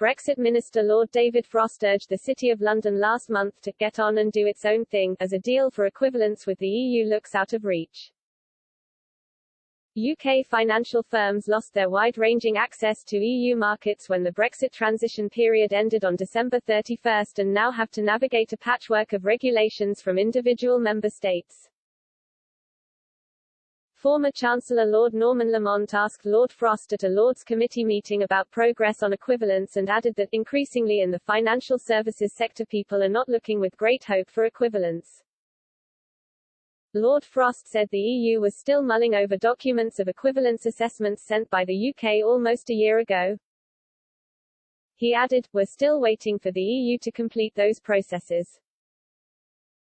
Brexit Minister Lord David Frost urged the City of London last month to get on and do its own thing, as a deal for equivalence with the EU looks out of reach. UK financial firms lost their wide-ranging access to EU markets when the Brexit transition period ended on December 31 and now have to navigate a patchwork of regulations from individual member states. Former Chancellor Lord Norman Lamont asked Lord Frost at a Lords Committee meeting about progress on equivalence and added that increasingly in the financial services sector people are not looking with great hope for equivalence. Lord Frost said the EU was still mulling over documents of equivalence assessments sent by the UK almost a year ago. He added, "We're still waiting for the EU to complete those processes.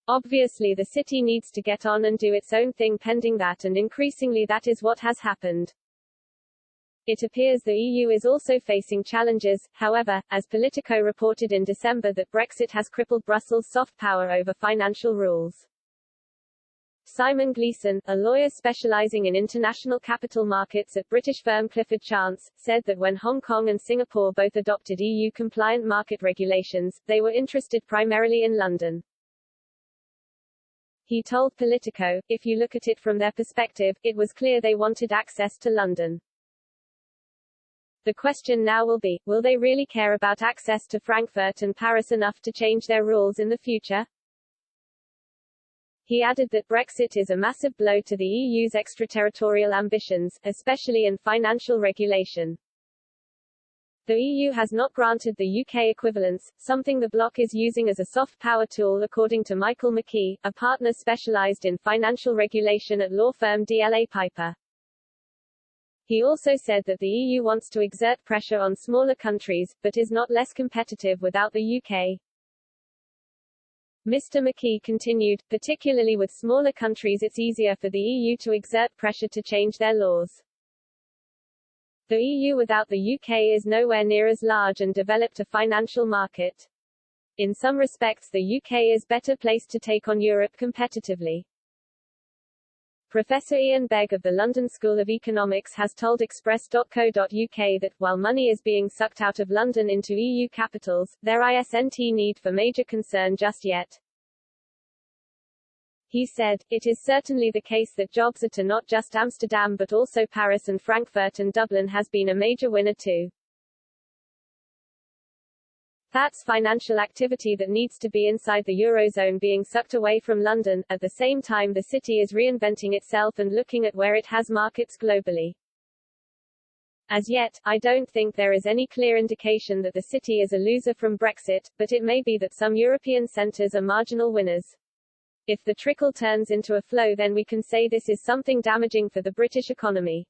Obviously the city needs to get on and do its own thing pending that, and increasingly that is what has happened." It appears the EU is also facing challenges, however, as Politico reported in December that Brexit has crippled Brussels' soft power over financial rules. Simon Gleeson, a lawyer specializing in international capital markets at British firm Clifford Chance, said that when Hong Kong and Singapore both adopted EU-compliant market regulations, they were interested primarily in London. He told Politico, "If you look at it from their perspective, it was clear they wanted access to London. The question now will be, will they really care about access to Frankfurt and Paris enough to change their rules in the future?" He added that Brexit is a massive blow to the EU's extraterritorial ambitions, especially in financial regulation. The EU has not granted the UK equivalence, something the bloc is using as a soft power tool, according to Michael McKee, a partner specialized in financial regulation at law firm DLA Piper. He also said that the EU wants to exert pressure on smaller countries, but is not less competitive without the UK. Mr. McKee continued, "Particularly with smaller countries it's easier for the EU to exert pressure to change their laws. The EU without the UK is nowhere near as large and developed a financial market. In some respects the UK is better placed to take on Europe competitively." Professor Ian Begg of the London School of Economics has told Express.co.uk that, while money is being sucked out of London into EU capitals, there isn't need for major concern just yet. He said, "It is certainly the case that jobs are to not just Amsterdam but also Paris and Frankfurt, and Dublin has been a major winner too. That's financial activity that needs to be inside the Eurozone being sucked away from London. At the same time the city is reinventing itself and looking at where it has markets globally. As yet, I don't think there is any clear indication that the city is a loser from Brexit, but it may be that some European centres are marginal winners. If the trickle turns into a flow then we can say this is something damaging for the British economy."